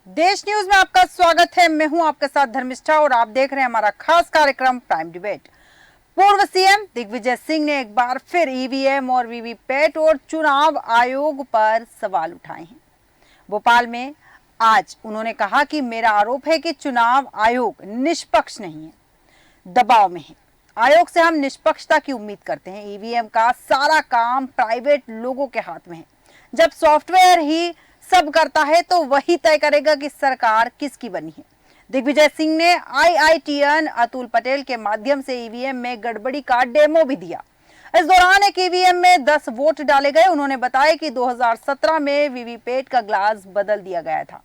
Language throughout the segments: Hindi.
देश न्यूज में आपका स्वागत है। मैं हूं आपके साथ धर्मिष्ठा और आप देख रहे हैं हमारा खास कार्यक्रम प्राइम डिबेट। पूर्व सीएम दिग्विजय सिंह ने एक बार फिर ईवीएम और वीवीपैट और चुनाव आयोग पर सवाल उठाए हैं। भोपाल में आज उन्होंने कहा कि मेरा आरोप है कि चुनाव आयोग निष्पक्ष नहीं है, दबाव में है। आयोग से हम निष्पक्षता की उम्मीद करते हैं। ईवीएम का सारा काम प्राइवेट लोगों के हाथ में है। जब सॉफ्टवेयर ही सब करता है तो वही तय करेगा कि सरकार किसकी बनी है। दिग्विजय सिंह ने आईआईटीएन अतुल पटेल के माध्यम से ईवीएम में गड़बड़ी का डेमो भी दिया। इस दौरान एक ईवीएम में 10 वोट डाले गए। उन्होंने बताया कि 2017 में वीवीपैट का ग्लास बदल दिया गया था।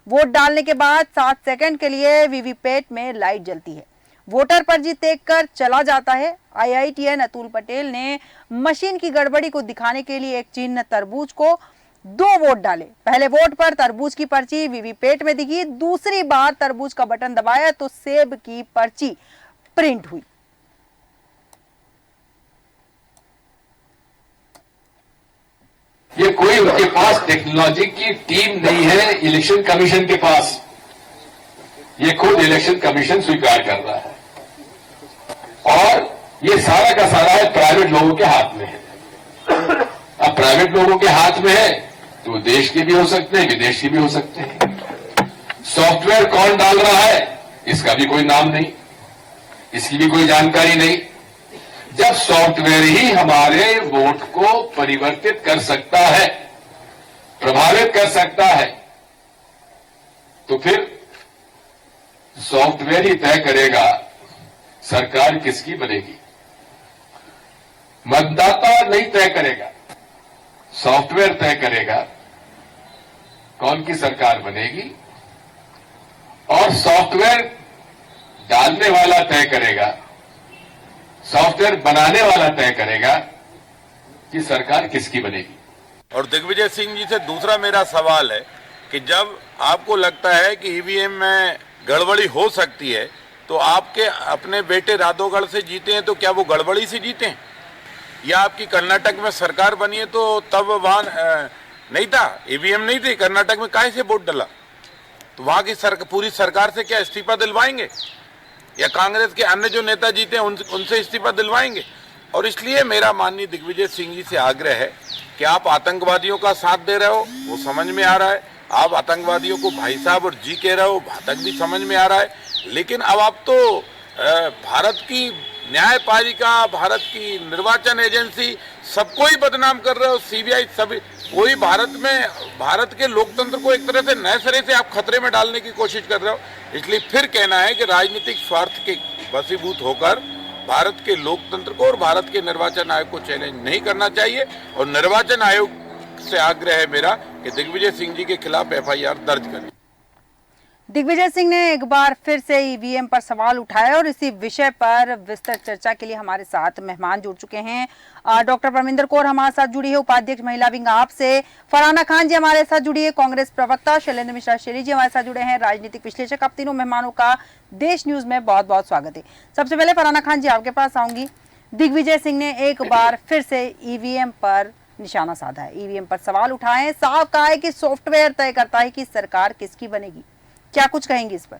वोट डालने के बाद 7 सेकंड के लिए वीवीपैट में लाइट जलती है। वोटर पर्ची देख कर चला जाता है। आईआईटीएन अतुल पटेल ने मशीन की गड़बड़ी को दिखाने के लिए एक चिन्ह तरबूज को 2 वोट डाले। पहले वोट पर तरबूज की पर्ची वीवीपैट में दिखी। दूसरी बार तरबूज का बटन दबाया तो सेब की पर्ची प्रिंट हुई। ये कोई उनके पास टेक्नोलॉजी की टीम नहीं है इलेक्शन कमीशन के पास। ये खुद इलेक्शन कमीशन स्वीकार कर रहा है और ये सारा का सारा है प्राइवेट लोगों के हाथ में है। अब प्राइवेट लोगों के हाथ में है तो देश के भी हो सकते हैं, विदेश के भी हो सकते हैं। सॉफ्टवेयर कौन डाल रहा है इसका भी कोई नाम नहीं, इसकी भी कोई जानकारी नहीं। जब सॉफ्टवेयर ही हमारे वोट को परिवर्तित कर सकता है, प्रभावित कर सकता है, तो फिर सॉफ्टवेयर ही तय करेगा सरकार किसकी बनेगी। मतदाता नहीं तय करेगा, सॉफ्टवेयर तय करेगा कौन की सरकार बनेगी और सॉफ्टवेयर डालने वाला तय करेगा, सॉफ्टवेयर बनाने वाला तय करेगा कि सरकार किसकी बनेगी। और दिग्विजय सिंह जी से दूसरा मेरा सवाल है कि जब आपको लगता है कि ईवीएम में गड़बड़ी हो सकती है तो आपके अपने बेटे राधोगढ़ से जीते हैं तो क्या वो गड़बड़ी से जीते हैं? या आपकी कर्नाटक में सरकार बनी है तो तब वहां नहीं था, ईवीएम नहीं थी कर्नाटक में, काहे से वोट डाला? तो वहां की पूरी सरकार से क्या इस्तीफा दिलवाएंगे या कांग्रेस के अन्य जो नेता जीते हैं उनसे इस्तीफा दिलवाएंगे? और इसलिए मेरा माननीय दिग्विजय सिंह जी से आग्रह है कि आप आतंकवादियों का साथ दे रहे हो, वो समझ में आ रहा है। आप आतंकवादियों को भाई साहब और जी कह रहे हो, तक भी समझ में आ रहा है। लेकिन अब आप तो भारत की न्यायपालिका, भारत की निर्वाचन एजेंसी, सबको ही बदनाम कर रहे हो, सीबीआई, सभी कोई भारत के लोकतंत्र को एक तरह से नए सिरे से आप खतरे में डालने की कोशिश कर रहे हो। इसलिए फिर कहना है कि राजनीतिक स्वार्थ के वशीभूत होकर भारत के लोकतंत्र को और भारत के निर्वाचन आयोग को चैलेंज नहीं करना चाहिए। और निर्वाचन आयोग से आग्रह है मेरा कि दिग्विजय सिंह जी के खिलाफ एफआईआर दर्ज करें। दिग्विजय सिंह ने एक बार फिर से ईवीएम पर सवाल उठाया और इसी विषय पर विस्तृत चर्चा के लिए हमारे साथ मेहमान जुड़ चुके हैं। डॉक्टर परमिंदर कौर हमारे साथ जुड़ी है, उपाध्यक्ष महिला विंग आप से। फरहाना खान जी हमारे साथ जुड़ी है, कांग्रेस प्रवक्ता। शैलेंद्र मिश्रा शेरी जी हमारे साथ जुड़े हैं, राजनीतिक विश्लेषक। आप तीनों मेहमानों का देश न्यूज में बहुत बहुत स्वागत है। सबसे पहले फरहाना खान जी आपके पास आऊंगी। दिग्विजय सिंह ने एक बार फिर से ईवीएम पर निशाना साधा है, ईवीएम पर सवाल उठाए हैं। साफ कहा है कि सॉफ्टवेयर तय करता है कि सरकार किसकी बनेगी। क्या कुछ कहेंगे इस पर?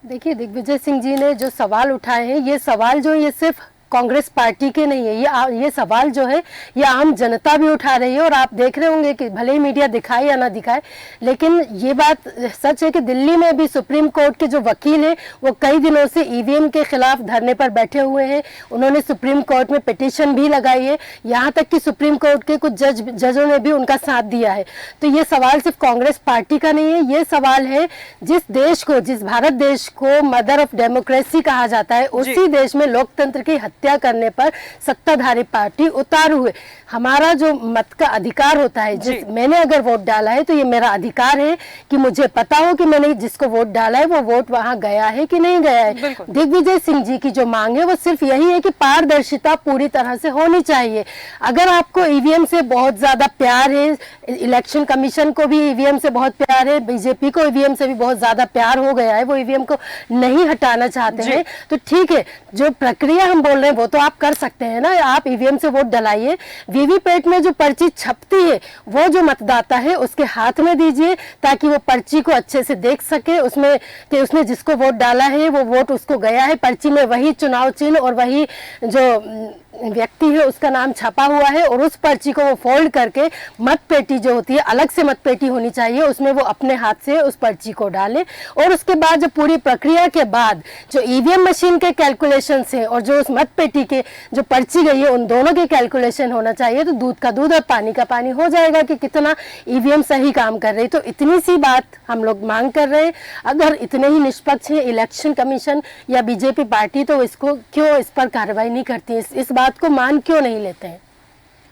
देखिए, दिग्विजय सिंह जी ने जो सवाल उठाए हैं, ये सवाल जो ये सिर्फ कांग्रेस पार्टी के नहीं है, ये सवाल जो है ये आम जनता भी उठा रही है। और आप देख रहे होंगे कि भले ही मीडिया दिखाए या ना दिखाए, लेकिन ये बात सच है कि दिल्ली में भी सुप्रीम कोर्ट के जो वकील हैं वो कई दिनों से ईवीएम के खिलाफ धरने पर बैठे हुए हैं। उन्होंने सुप्रीम कोर्ट में पिटीशन भी लगाई है, यहाँ तक कि सुप्रीम कोर्ट के कुछ जजों ने भी उनका साथ दिया है। तो ये सवाल सिर्फ कांग्रेस पार्टी का नहीं है, ये सवाल है जिस भारत देश को मदर ऑफ डेमोक्रेसी कहा जाता है, उसी देश में लोकतंत्र की हत्या करने पर सत्ताधारी पार्टी उतारू हुए। हमारा जो मत का अधिकार होता है, मैंने अगर वोट डाला है तो ये मेरा अधिकार है कि मुझे पता हो कि मैंने जिसको वोट डाला है वो वोट वहां गया है कि नहीं गया है। दिग्विजय सिंह जी की जो मांग है वो सिर्फ यही है कि पारदर्शिता पूरी तरह से होनी चाहिए। अगर आपको ईवीएम से बहुत ज्यादा प्यार है, इलेक्शन कमीशन को भी ईवीएम से बहुत प्यार है, बीजेपी को ईवीएम से भी बहुत ज्यादा प्यार हो गया है, वो ईवीएम को नहीं हटाना चाहते हैं, तो ठीक है। जो प्रक्रिया हम बोल रहे करें वो तो आप कर सकते हैं ना, आप ईवीएम से वोट डलाइए। वीवीपैट में जो पर्ची छपती है वो जो मतदाता है उसके हाथ में दीजिए, ताकि वो पर्ची को अच्छे से देख सके, उसमें कि उसने जिसको वोट डाला है वो वोट उसको गया है। पर्ची में वही चुनाव चिन्ह और वही जो व्यक्ति है उसका नाम छपा हुआ है, और उस पर्ची को वो फोल्ड करके मत पेटी जो होती है, अलग से मत पेटी होनी चाहिए, उसमें वो अपने हाथ से उस पर्ची को डाले। और उसके बाद जो पूरी प्रक्रिया के बाद जो ईवीएम मशीन के कैलकुलेशन है और जो उस मत पेटी के जो पर्ची गई है उन दोनों के कैलकुलेशन होना चाहिए, तो दूध का दूध और पानी का पानी हो जाएगा कि कितना ईवीएम सही काम कर रही है। तो इतनी सी बात हम लोग मांग कर रहे हैं। अगर इतने ही निष्पक्ष है इलेक्शन कमीशन या बीजेपी पार्टी, तो इसको क्यों इस पर कार्रवाई नहीं करती है, इस बात को मान क्यों नहीं लेते हैं?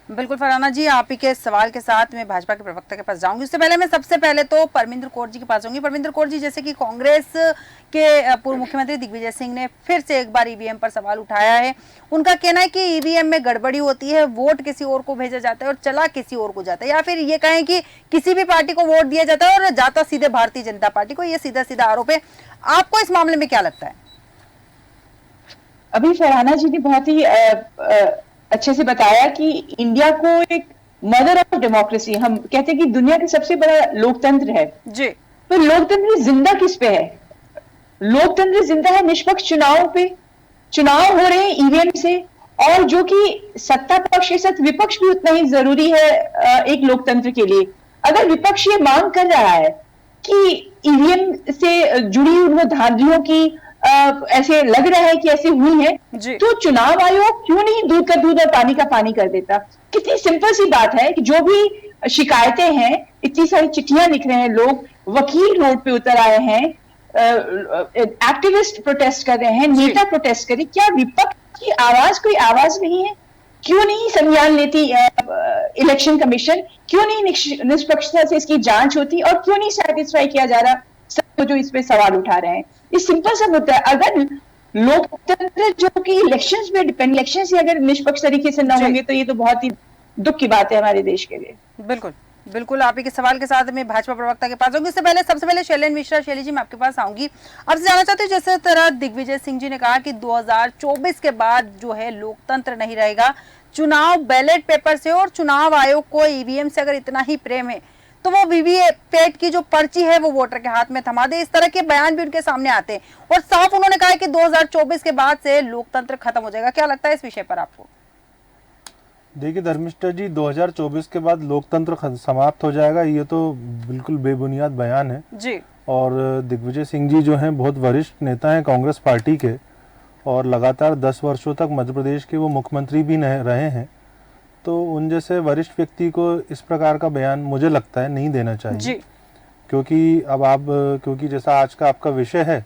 बिल्कुल फरहाना जी, आप ही के सवाल के साथ मैं भाजपा के प्रवक्ता के पास जाऊंगी। उससे पहले मैं सबसे पहले तो परमिंदर कौर जी के पास जाऊंगी। परमिंदर कौर जी, जैसे कि कांग्रेस के पूर्व मुख्यमंत्री दिग्विजय सिंह ने फिर से एक बार ईवीएम पर सवाल उठाया है। उनका कहना है कि ईवीएम में गड़बड़ी होती है, वोट किसी और को भेजा जाता है और चला किसी और को जाता है, या फिर ये कहें कि किसी भी पार्टी को वोट दिया जाता है और जाता सीधे भारतीय जनता पार्टी को। ये सीधा सीधा आरोप है। आपको इस मामले में क्या लगता है? अभी फरहाना जी ने बहुत ही अच्छे से बताया कि इंडिया को एक मदर ऑफ डेमोक्रेसी, हम कहते हैं कि दुनिया का सबसे बड़ा लोकतंत्र है जी। तो लोकतंत्र जिंदा किस पे है? लोकतंत्र जिंदा है निष्पक्ष चुनाव पे। चुनाव हो रहे हैं ईवीएम से, और जो कि सत्ता पक्ष के साथ विपक्ष भी उतना ही जरूरी है एक लोकतंत्र के लिए। अगर विपक्ष ये मांग कर रहा है कि ईवीएम से जुड़ी उन धांधलियों की ऐसे लग रहा है कि ऐसे हुई है, तो चुनाव आयोग क्यों नहीं दूध का दूध और पानी का पानी कर देता? कितनी सिंपल सी बात है कि जो भी शिकायतें हैं, इतनी सारी चिट्ठियां लिख रहे हैं लोग, वकील रोड पे उतर आए हैं, एक्टिविस्ट प्रोटेस्ट कर रहे हैं, नेता प्रोटेस्ट कर रहे हैं, क्या विपक्ष की आवाज कोई आवाज नहीं है? क्यों नहीं संज्ञान लेती इलेक्शन कमीशन? क्यों नहीं निष्पक्षता से इसकी जांच होती? और क्यों नहीं सेटिस्फाई किया जा रहा सबको जो इस पे सवाल उठा रहे हैं? ये सिंपल सा मुद्दा है। अगर लोकतंत्र जो कि इलेक्शंस पे डिपेंड, इलेक्शन से अगर निष्पक्ष तरीके से न होंगे तो ये तो बहुत ही दुख की बात है हमारे देश के लिए। बिल्कुल बिल्कुल, आप ही के सवाल के साथ मैं भाजपा प्रवक्ता के पास आऊंगी। इससे पहले सबसे पहले शैलेंद्र मिश्रा, शैली जी मैं आपके पास आऊंगी। आपसे जानना चाहती हूँ, जैसे तरह दिग्विजय सिंह जी ने कहा कि 2024 के बाद जो है लोकतंत्र नहीं रहेगा, चुनाव बैलेट पेपर से, और चुनाव आयोग को ईवीएम से अगर इतना ही प्रेम है तो वो वीवीपैट की जो पर्ची है वो वोटर के हाथ में थमा दे। इस तरह के बयान भी उनके सामने आते हैं और साफ उन्होंने कहा है कि 2024 के बाद से लोकतंत्र खत्म हो जाएगा। क्या लगता है इस विषय पर आपको? देखिए धर्मिष्ठा जी, 2024 के बाद लोकतंत्र समाप्त हो जाएगा, ये तो बिल्कुल बेबुनियाद बयान है जी। और दिग्विजय सिंह जी जो हैं बहुत वरिष्ठ नेता हैं कांग्रेस पार्टी के, और लगातार 10 वर्षों तक मध्य प्रदेश के वो मुख्यमंत्री भी रहे हैं। तो उन जैसे वरिष्ठ व्यक्ति को इस प्रकार का बयान मुझे लगता है नहीं देना चाहिए जी। क्योंकि जैसा आज का आपका विषय है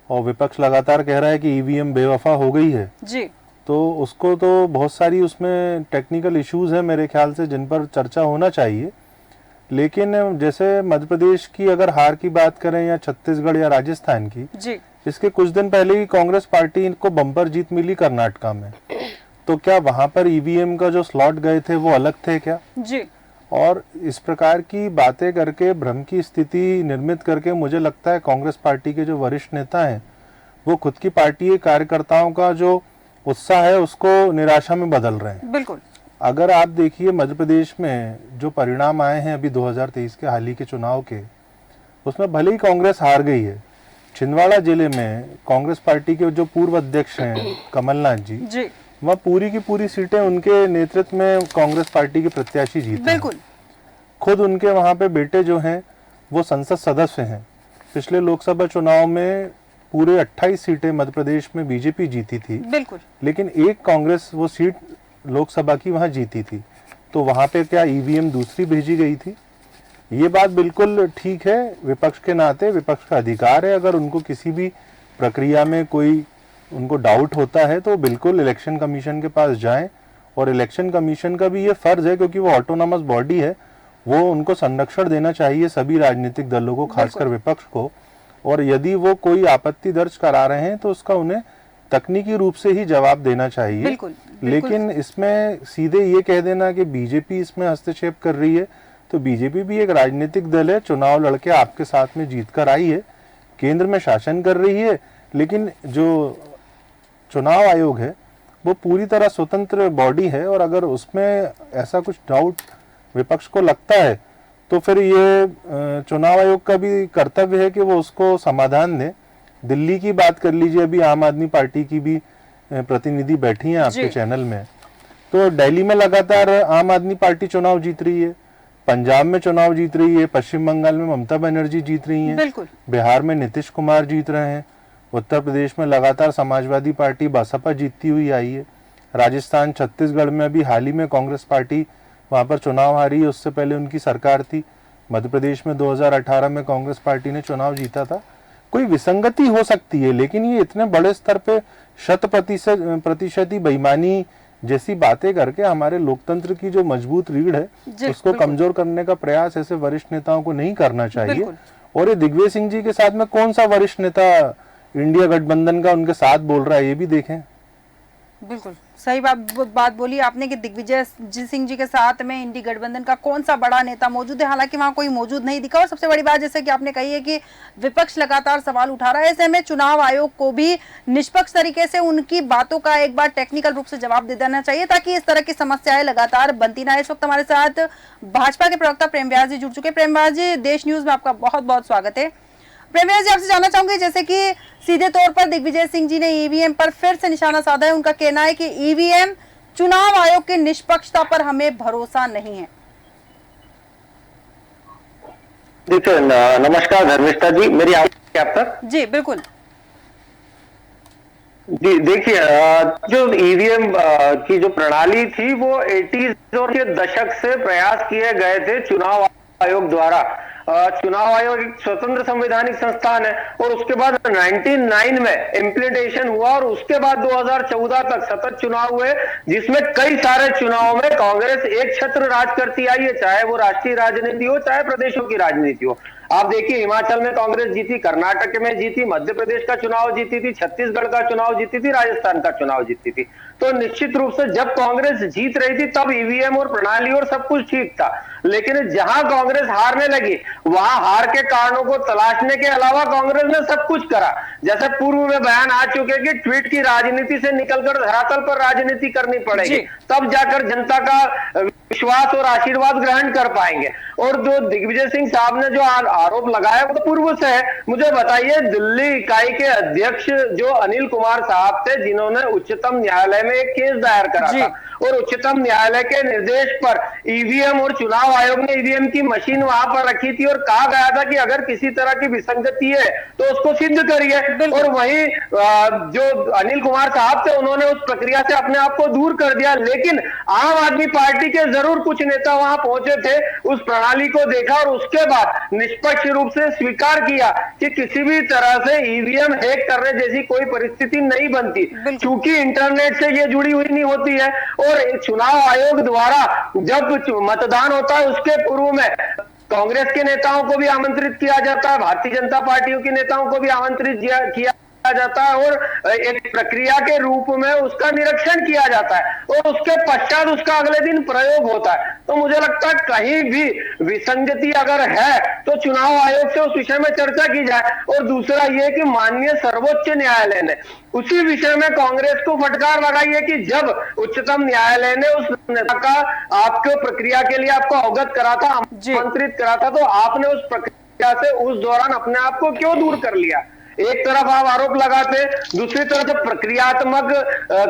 और विपक्ष लगातार कह रहा है कि ईवीएम बेवफा हो गई है जी, तो उसको तो बहुत सारी उसमें टेक्निकल इश्यूज हैं मेरे ख्याल से जिन पर चर्चा होना चाहिए। लेकिन जैसे मध्य प्रदेश की अगर हार की बात करें या छत्तीसगढ़ या राजस्थान की जी, इसके कुछ दिन पहले ही कांग्रेस पार्टी को बम्पर जीत मिली कर्नाटका में, तो क्या वहां पर ईवीएम का जो स्लॉट गए थे वो अलग थे क्या? जी। और इस प्रकार की बातें करके भ्रम की स्थिति निर्मित करके मुझे लगता है कांग्रेस पार्टी के जो वरिष्ठ नेता हैं वो खुद की पार्टी के कार्यकर्ताओं का जो उत्साह है उसको निराशा में बदल रहे हैं। बिल्कुल। अगर आप देखिए मध्य प्रदेश में जो परिणाम आए हैं अभी 2023 के हाल ही के चुनाव के, उसमें भले ही कांग्रेस हार गई है, छिंदवाड़ा जिले में कांग्रेस पार्टी के जो पूर्व अध्यक्ष हैं कमलनाथ जी, वह पूरी की पूरी सीटें उनके नेतृत्व में कांग्रेस पार्टी के प्रत्याशी जीते। बिल्कुल। खुद उनके वहां पे बेटे जो हैं वो संसद सदस्य हैं। पिछले लोकसभा चुनाव में पूरे 28 सीटें मध्य प्रदेश में बीजेपी जीती थी। बिल्कुल। लेकिन एक कांग्रेस वो सीट लोकसभा की वहां जीती थी, तो वहां पे क्या ईवीएम दूसरी भेजी गई थी? ये बात बिल्कुल ठीक है, विपक्ष के नाते विपक्ष का अधिकार है, अगर उनको किसी भी प्रक्रिया में कोई उनको डाउट होता है तो बिल्कुल इलेक्शन कमीशन के पास जाएं, और इलेक्शन कमीशन का भी ये फर्ज है क्योंकि वो ऑटोनॉमस बॉडी है, वो उनको संरक्षण देना चाहिए सभी राजनीतिक दलों को, खासकर विपक्ष को। और यदि वो कोई आपत्ति दर्ज करा रहे हैं तो उसका उन्हें तकनीकी रूप से ही जवाब देना चाहिए। बिल्कुल। लेकिन इसमें सीधे ये कह देना कि बीजेपी इसमें हस्तक्षेप कर रही है, तो बीजेपी भी एक राजनीतिक दल है, चुनाव लड़के आपके साथ में जीत कर आई है, केंद्र में शासन कर रही है, लेकिन जो चुनाव आयोग है वो पूरी तरह स्वतंत्र बॉडी है, और अगर उसमें ऐसा कुछ डाउट विपक्ष को लगता है तो फिर ये चुनाव आयोग का भी कर्तव्य है कि वो उसको समाधान दे। दिल्ली की बात कर लीजिए, अभी आम आदमी पार्टी की भी प्रतिनिधि बैठी हैं आपके चैनल में, तो दिल्ली में लगातार आम आदमी पार्टी चुनाव जीत रही है, पंजाब में चुनाव जीत रही है, पश्चिम बंगाल में ममता बनर्जी जीत रही हैं, बिहार में नीतीश कुमार जीत रहे हैं, उत्तर प्रदेश में लगातार समाजवादी पार्टी बसपा जीतती हुई आई है, राजस्थान छत्तीसगढ़ में अभी हाल ही में कांग्रेस पार्टी वहां पर चुनाव हारी है, उससे पहले उनकी सरकार थी, मध्य प्रदेश में 2018 में कांग्रेस पार्टी ने चुनाव जीता था। कोई विसंगति हो सकती है, लेकिन ये इतने बड़े स्तर पे 100% बेईमानी जैसी बातें करके हमारे लोकतंत्र की जो मजबूत रीढ़ है उसको कमजोर करने का प्रयास ऐसे वरिष्ठ नेताओं को नहीं करना चाहिए। और ये दिग्विजय सिंह जी के साथ में कौन सा वरिष्ठ नेता इंडिया गठबंधन का उनके साथ बोल रहा है, ये भी देखें। बिल्कुल सही बात बोली आपने कि दिग्विजय सिंह जी के साथ में इंडी गठबंधन का कौन सा बड़ा नेता मौजूद है, हालांकि वहां कोई मौजूद नहीं दिखा। और सबसे बड़ी बात जैसे कि आपने कही है कि विपक्ष लगातार सवाल उठा रहा है, ऐसे में चुनाव आयोग को भी निष्पक्ष तरीके से उनकी बातों का एक बार टेक्निकल रूप से जवाब दे देना चाहिए, ताकि इस तरह की समस्याएं लगातार बनती ना। इस वक्त हमारे साथ भाजपा के प्रवक्ता प्रेम व्यास जी जुड़ चुके। प्रेम व्यास जी, देश न्यूज में आपका बहुत बहुत स्वागत है। प्रेम व्यास जी, आपसे जानना चाहूंगी, जैसे कि सीधे तौर पर दिग्विजय सिंह जी ने ईवीएम पर फिर से निशाना साधा है। उनका कहना है कि ईवीएम चुनाव आयोग की निष्पक्षता पर हमें भरोसा नहीं है। देखिए, नमस्कार धर्मिष्ठा जी, मेरी आवाज क्या आप तक? जी बिल्कुल जी। देखिए, जो ईवीएम की जो प्रणाली थी वो 80s और के दशक से प्रयास किए गए थे चुनाव आयोग द्वारा। चुनाव आयोग एक स्वतंत्र संवैधानिक संस्थान है, और उसके बाद 99 में इम्प्लीमेंटेशन हुआ, और उसके बाद 2014 तक सतत चुनाव हुए, जिसमें कई सारे चुनावों में कांग्रेस एक छत्र राज करती आई है, चाहे वो राष्ट्रीय राजनीति हो चाहे प्रदेशों की राजनीति हो। आप देखिए, हिमाचल में कांग्रेस जीती, कर्नाटक में जीती, मध्य प्रदेश का चुनाव जीती थी, छत्तीसगढ़ का चुनाव जीती थी, राजस्थान का चुनाव जीती थी। तो निश्चित रूप से जब कांग्रेस जीत रही थी तब ईवीएम और प्रणाली और सब कुछ ठीक था, लेकिन जहां कांग्रेस हारने लगी वहां हार के कारणों को तलाशने के अलावा कांग्रेस ने सब कुछ करा। जैसे पूर्व में बयान आ चुके कि ट्वीट की राजनीति से निकलकर धरातल पर राजनीति करनी पड़ेगी, तब जाकर जनता का विश्वास और आशीर्वाद ग्रहण कर पाएंगे। और जो दिग्विजय सिंह साहब ने जो आरोप लगाया वो तो पूर्व से है। मुझे बताइए, दिल्ली इकाई के अध्यक्ष जो अनिल कुमार साहब थे, जिन्होंने उच्चतम न्यायालय में एक केस दायर करा था, और उच्चतम न्यायालय के निर्देश पर ईवीएम और चुनाव आयोग ने ईवीएम की मशीन वहां पर रखी थी, और कहा गया था कि अगर किसी तरह की विसंगति है तो उसको सिद्ध करिए। और वहीं जो अनिल कुमार साहब थे, उन्होंने उस प्रक्रिया से अपने आप को दूर कर दिया। लेकिन आम आदमी पार्टी के जरूर कुछ नेता वहां पहुंचे थे, उस प्रणाली को देखा, और उसके बाद निष्पक्ष रूप से स्वीकार किया कि किसी भी तरह से ईवीएम हैक करने जैसी कोई परिस्थिति नहीं बनती, क्योंकि इंटरनेट से ये जुड़ी हुई नहीं होती है। और चुनाव आयोग द्वारा जब मतदान होता है उसके पूर्व में कांग्रेस के नेताओं को भी आमंत्रित किया जाता है, भारतीय जनता पार्टियों के नेताओं को भी आमंत्रित किया जाता है, और एक प्रक्रिया के रूप में उसका निरीक्षण किया जाता है, और उसके पश्चात उसका अगले दिन प्रयोग होता है। तो मुझे लगता है कहीं भी विसंगति अगर है तो चुनाव आयोग से उस विषय में चर्चा की जाए। और दूसरा ये कि माननीय सर्वोच्च न्यायालय ने उसी विषय में कांग्रेस को फटकार लगाई है कि जब उच्चतम न्यायालय ने उस नेता का आपको प्रक्रिया के लिए आपको अवगत करा था, आमंत्रित करा था, तो आपने उस प्रक्रिया से उस दौरान अपने आप को क्यों दूर कर लिया? एक तरफ आप आरोप लगाते, दूसरी तरफ जब प्रक्रियात्मक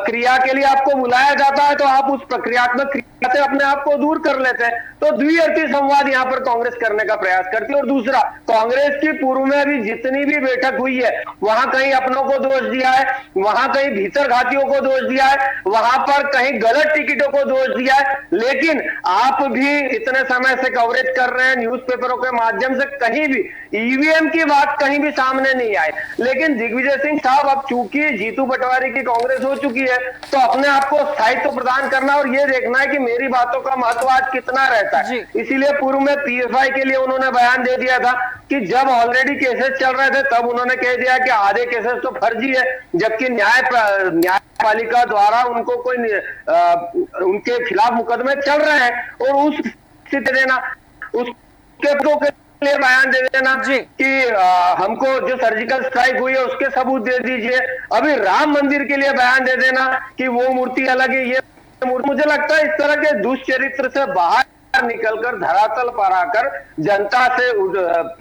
क्रिया के लिए आपको बुलाया जाता है तो आप उस प्रक्रियात्मक क्रिया से अपने आप को दूर कर लेते हैं। तो द्विअर्थी संवाद यहाँ पर कांग्रेस करने का प्रयास करती है। और दूसरा, कांग्रेस की पूर्व में अभी जितनी भी बैठक हुई है, वहां कहीं अपनों को दोष दिया है, वहां कहीं भीतर घातियों को दोष दिया है, वहां पर कहीं गलत टिकटों को दोष दिया है। लेकिन आप भी इतने समय से कवरेज कर रहे हैं न्यूज़पेपरों के माध्यम से, कहीं भी ईवीएम की बात कहीं भी सामने नहीं आई। लेकिन दिग्विजय सिंह साहब, अब चूंकि जीतू पटवारी की कांग्रेस हो चुकी है, तो अपने आप को स्थायित्व प्रदान करना और ये देखना है कि मेरी बातों का महत्व आज कितना रहता है। इसीलिए पूर्व में पीएफआई के लिए उन्होंने बयान दे दिया था कि जब ऑलरेडी केसेस चल रहे थे तब उन्होंने कह दिया कि आधे केसेस तो फर्जी है, जबकि न्यायपालिका द्वारा उनको कोई उनके खिलाफ मुकदमे चल रहे हैं, और उस स्थिति देना उसके लिए बयान दे देना जी। कि हमको जो सर्जिकल स्ट्राइक हुई है उसके सबूत दे दीजिए, अभी राम मंदिर के लिए बयान दे देना कि वो मूर्ति अलग है, ये मुझे लगता है इस तरह के दुष्चरित्र से बाहर निकलकर धरातल पर आकर जनता से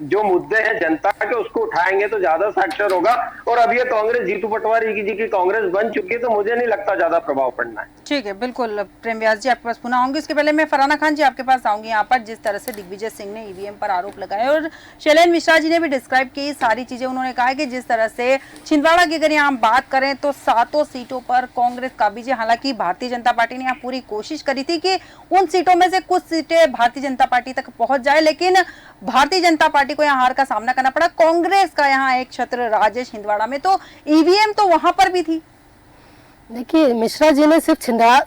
जो मुद्दे हैं जनता के उसको उठाएंगे तो ज्यादा साक्षर होगा। और अब ये कांग्रेस जीतू पटवारी जी की कांग्रेस बन चुकी है तो मुझे नहीं लगता ज्यादा प्रभाव पड़ना है। ठीक है, बिल्कुल प्रेम व्यास जी आपके पास पुनः आऊंगी। इसके पहले मैं फरहाना खान जी आपके पास आऊंगी। यहाँ पर जिस तरह से दिग्विजय सिंह ने ईवीएम पर आरोप लगाए और शैलेंद्र मिश्रा जी ने भी डिस्क्राइब की सारी चीजें, उन्होंने कहा कि जिस तरह से छिंदवाड़ा की अगर यहाँ बात करें तो 7 सीटों पर कांग्रेस काबिज है। हालांकि भारतीय जनता पार्टी ने यहाँ पूरी कोशिश करी थी कि उन सीटों में से कुछ सीटें भारतीय जनता पार्टी तक पहुंच जाए, लेकिन भारतीय जनता पार्टी को यहाँ हार का सामना करना पड़ा। कांग्रेस का यहाँ एक छत्र राज छिंदवाड़ा में, तो ईवीएम तो वहां पर भी थी। देखिए, मिश्रा जी ने सिर्फ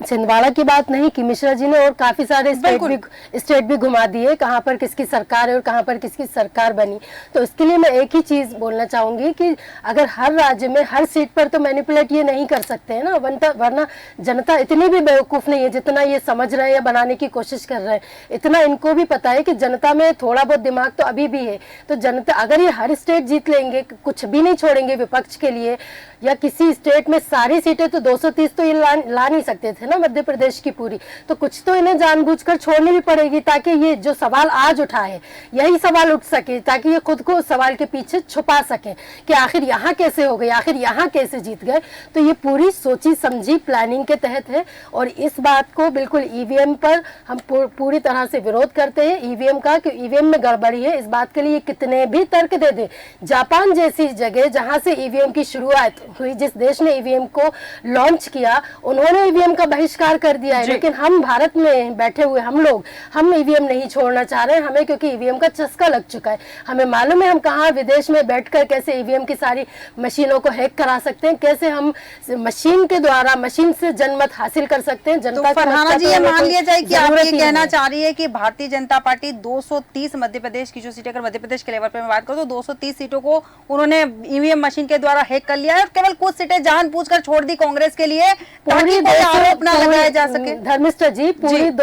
छिंदवाड़ा की बात नहीं की, मिश्रा जी ने और काफी सारे स्टेट भी घुमा दिए, कहाँ पर किसकी सरकार है और कहाँ पर किसकी सरकार बनी। तो इसके लिए मैं एक ही चीज बोलना चाहूंगी कि अगर हर राज्य में हर सीट पर तो मैनिपुलेट ये नहीं कर सकते हैं ना, वरना जनता इतनी भी बेवकूफ नहीं है जितना ये समझ रहे हैं या बनाने की कोशिश कर रहे हैं। इतना इनको भी पता है कि जनता में थोड़ा बहुत दिमाग तो अभी भी है। तो जनता अगर ये हर स्टेट जीत लेंगे, कुछ भी नहीं छोड़ेंगे विपक्ष के लिए, या किसी स्टेट में सारी सीटें तो 230 तो ये ला नहीं सकते थे ना मध्य प्रदेश की पूरी, तो कुछ तो इन्हें जानबूझकर छोड़नी भी पड़ेगी ताकि ये जो सवाल आज उठा है यही सवाल उठ सके, ताकि ये खुद को सवाल के पीछे छुपा सके कि आखिर यहाँ कैसे हो गए, आखिर यहाँ कैसे जीत गए। तो ये पूरी सोची समझी प्लानिंग के तहत है और इस बात को बिल्कुल ईवीएम पर हम पूरी तरह से विरोध करते हैं ईवीएम का, कि ईवीएम में गड़बड़ी है। इस बात के लिए कितने भी तर्क दे दे, जापान जैसी जगह जहां से ईवीएम की शुरुआत हुई, जिस देश ने ईवीएम को लॉन्च किया, उन्होंने ईवीएम का बहिष्कार कर दिया है, लेकिन हम भारत में बैठे हुए हम ईवीएम नहीं छोड़ना चाह रहे हैं हमें, क्योंकि ईवीएम का चस्का लग चुका है। हमें मालूम है हम कहाँ विदेश में बैठकर कैसे ईवीएम की सारी मशीनों को हैक करा सकते हैं, कैसे हम मशीन के द्वारा मशीन से जनमत हासिल कर सकते हैं। जनता तो फरहाना जी, ये मान लिया जाए कि आप ये कहना चाह रही है कि भारतीय जनता पार्टी 230 मध्य प्रदेश की जो सीटें, अगर मध्य प्रदेश के लेवल पर मैं बात करूं तो 230 सीटों को उन्होंने ईवीएम मशीन के द्वारा हैक कर लिया है और केवल कुछ सीटें जानबूझकर छोड़ दी कांग्रेस के लिए ताकि कोई आरोप ना लगाया जा सके। धर्मिष्ठा जी,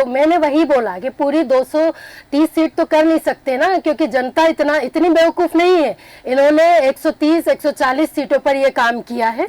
मैंने वही बोला कि पूरी 230 सीट तो कर नहीं सकते ना, क्योंकि जनता इतनी बेवकूफ नहीं है। इन्होंने 130-140 सीटों पर ये काम किया है,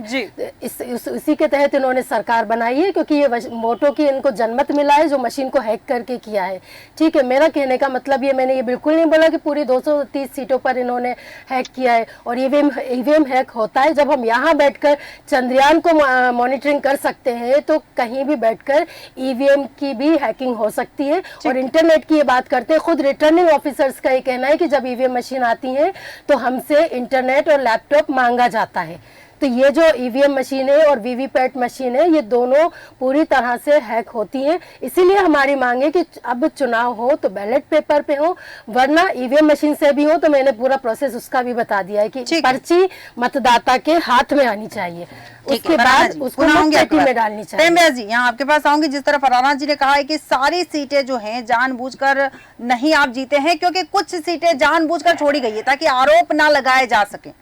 इसी के तहत इन्होंने सरकार बनाई है, क्योंकि ये वोटों की इनको जनमत मिला है जो मशीन को हैक करके किया है। ठीक है, मेरा कहने का मतलब ये, मैंने ये बिल्कुल नहीं बोला कि पूरी 230 सीटों पर इन्होंने हैक किया है। और ईवीएम हैक होता है जब हम यहाँ बैठकर चंद्रयान को मॉनिटरिंग कर सकते हैं, तो कहीं भी बैठकर ईवीएम की भी हैकिंग हो सकती है। और इंटरनेट की ये बात करते हैं, खुद रिटर्निंग ऑफिसर्स का ये कहना है कि जब ईवीएम मशीन आती है तो हमसे इंटरनेट और लैपटॉप मांगा जाता है। तो ये जो ईवीएम मशीन है और वीवीपैट मशीन है, ये दोनों पूरी तरह से हैक होती हैं। इसीलिए हमारी मांग है कि अब चुनाव हो तो बैलेट पेपर पे हो, वरना ईवीएम मशीन से भी हो। तो मैंने पूरा प्रोसेस उसका भी बता दिया है कि पर्ची मतदाता के हाथ में आनी चाहिए, उसके बाद उसको पेटी में डालनी चाहिए। प्रेम व्यास जी, यहाँ आपके पास आऊंगी। जिस तरह फरहाना जी ने कहा है कि सारी सीटें जो हैं जानबूझकर नहीं आप जीते हैं, क्योंकि कुछ सीटें जानबूझकर छोड़ी गई है ताकि आरोप ना लगाए जा सके।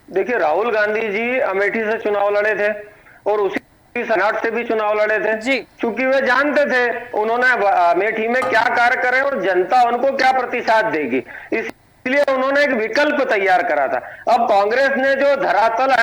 देखिए, राहुल गांधी जी अमेठी से चुनाव लड़े थे और उसी सनाट से भी चुनाव लड़े थे जी, क्योंकि वे जानते थे उन्होंने अमेठी में क्या कार्य करे और जनता उनको क्या प्रतिसाद देगी, इसलिए उन्होंने एक विकल्प तैयार करा था। अब कांग्रेस ने जो धरातल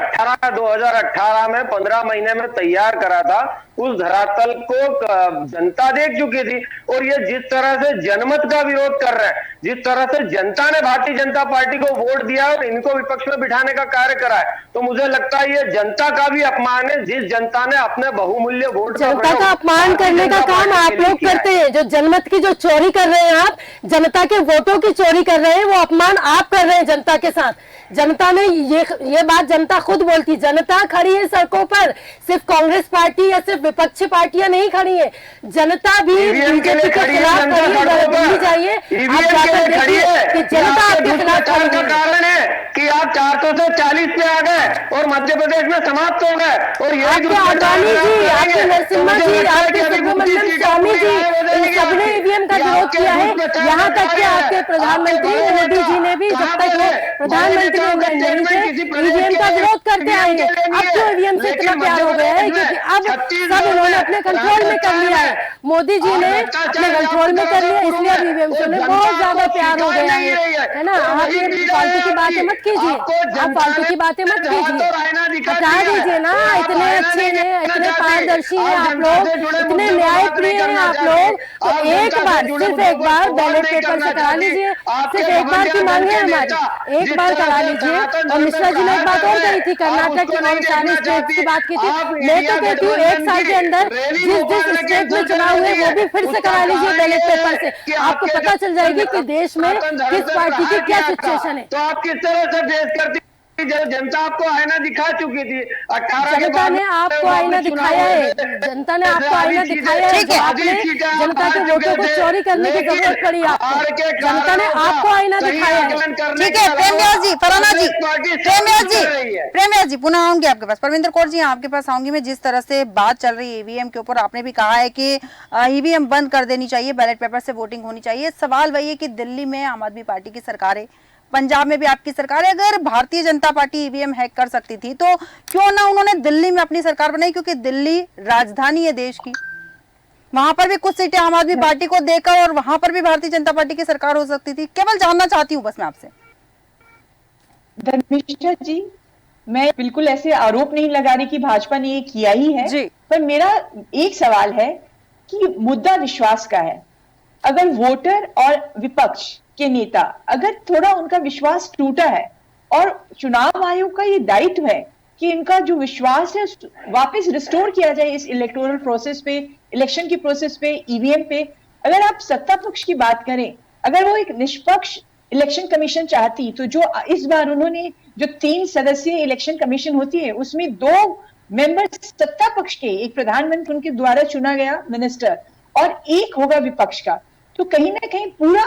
2018 में 15 महीने में तैयार करा था, उस धरातल को जनता देख चुकी थी। और ये जिस तरह से जनमत का विरोध कर रहे हैं, जिस तरह से जनता ने भारतीय जनता पार्टी को वोट दिया और इनको विपक्ष में बिठाने का कार्य करा है, तो मुझे लगता है ये जनता का भी अपमान है, जिस जनता ने अपने बहुमूल्य वोट जनता का अपमान करने का काम आप लोग करते हैं। जो जनमत की जो चोरी कर रहे हैं आप, जनता के वोटों की चोरी कर रहे हैं, वो अपमान आप कर रहे हैं जनता के साथ। जनता ने ये बात जनता खुद बोलती, जनता खड़ी है सड़कों पर, सिर्फ कांग्रेस पार्टी या सिर्फ विपक्षी पार्टियां नहीं खड़ी है, जनता भी बीजेपी के खिलाफ खड़ी है। जाइए, आप जाकर देखिए कि जनता आपके खिलाफ खड़ी है। कारण है कि आप 400 से 40 पे आ गए और मध्य प्रदेश में समाप्त हो गए। और ये आपके आडवाणी जी, आपके नरसिम्हा जी, आपके सुब्रमण्यम स्वामी जी, इन सबने ईवीएम का विरोध किया है। यहाँ तक कि आपके प्रधानमंत्री मोदी जी ने भी, जब तक वो प्रधानमंत्री नहीं थे, ईवीएम का विरोध करते आए हैं। अब तो ईवीएम से इतना प्यार हो गया है क्योंकि अब सब उन्होंने अपने कंट्रोल में कर लिया है। मोदी जी ने अपने कंट्रोल में कर लिया, इसलिए अब ईवीएम से बहुत ज्यादा प्यार हो गया है ना। आप ये फालतू की बातें मत कीजिए, आप फालतू की बातें मत कीजिए, बता दीजिए ना। इतने अच्छे हैं, इतने पारदर्शी हैं आप लोग, इतने न्यायप्रिय हैं आप लोग, तो एक बार, सिर्फ एक बार बैलेट पेपर से करा लीजिए। सिर्फ एक बार की मांग है हमारी, एक बार करा लीजिए। और मिश्रा जी ने एक बात और कही थी, कर्नाटक और सारे स्टेट की बात की थी। मैं तो कहती हूँ 1 साल के अंदर जिस स्टेट में चुनाव हुए वो भी फिर से करा लीजिए बैलेट पेपर से। आपको पता चल जाएगी कि देश में किस पार्टी की क्या सिचुएशन है। तो आप किस तरह से फेस करती? जनता आपको आईना दिखा चुकी थी 18 के जनता ने आपको आईना दिखाया है, जनता ने आपको आईना दिखाया है। तो आपने जनता के वोटों को चोरी करने की जरूरत पड़ी आपको, जनता ने आपको आईना दिखाया है। ठीक है प्रेमव्यास जी, फराना जी, प्रेमव्यास जी पुनः आऊंगी आपके पास। परविंदर कौर जी आपके पास आऊंगी मैं। जिस तरह से बात चल रही है ईवीएम के ऊपर, आपने भी कहा है कि ईवीएम बंद कर देनी चाहिए, बैलेट पेपर से वोटिंग होनी चाहिए। सवाल वही है कि दिल्ली में आम आदमी पार्टी की सरकार है, पंजाब में भी आपकी सरकार है। अगर Bharatiya Janata party EVM hack कर सकती थी तो क्यों ना उन्होंने दिल्ली में अपनी सरकार बनाई, क्योंकि दिल्ली राजधानी है देश की। वहां पर भी कुछ सीटें आम आदमी पार्टी को देकर और वहां पर भी भारतीय जनता पार्टी की सरकार हो सकती थी। केवल जानना चाहती हूँ बस मैं आपसे। धर्मिष्ठा जी, मैं बिल्कुल ऐसे आरोप नहीं लगा रही कि भाजपा ने ये किया ही है जी। पर मेरा एक सवाल है कि मुद्दा विश्वास का है। अगर वोटर और विपक्ष के नेता, अगर थोड़ा उनका विश्वास टूटा है और चुनाव आयोग का ये दायित्व है कि इनका जो विश्वास है वापस रिस्टोर किया जाए इस इलेक्टोरल प्रोसेस पे, इलेक्शन की प्रोसेस पे, ईवीएम पे। अगर आप सत्ता पक्ष की बात करें, अगर वो एक निष्पक्ष इलेक्शन कमीशन चाहती तो जो इस बार उन्होंने जो 3 सदस्यीय इलेक्शन कमीशन होती है उसमें 2 मेंबर सत्ता पक्ष के, एक प्रधानमंत्री उनके द्वारा चुना गया मिनिस्टर और एक होगा विपक्ष का, तो कहीं ना कहीं पूरा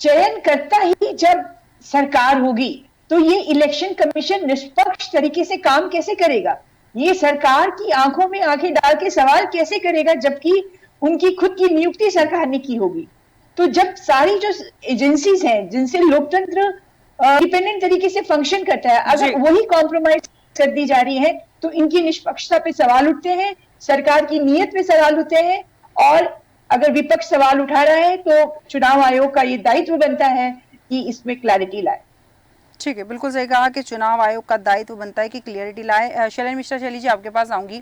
चयन करता ही जब सरकार होगी तो ये इलेक्शन कमीशन निष्पक्ष तरीके से काम कैसे करेगा? ये सरकार की आंखों में आंखें डाल के सवाल कैसे करेगा जबकि उनकी खुद की नियुक्ति सरकार ने की होगी? तो जब सारी जो एजेंसीज हैं जिनसे लोकतंत्र इंडिपेंडेंट तरीके से फंक्शन करता है, अगर वही कॉम्प्रोमाइज कर दी जा रही है तो इनकी निष्पक्षता पे सवाल उठते हैं, सरकार की नीयत पे सवाल उठते हैं। और अगर विपक्ष सवाल उठा रहा है तो चुनाव आयोग का ये दायित्व बनता है कि इसमें क्लैरिटी लाए। ठीक है, बिल्कुल सही कहा कि चुनाव आयोग का दायित्व बनता है कि क्लियरिटी लाए। शैलेंद्र मिश्रा शैली जी आपके पास आऊंगी।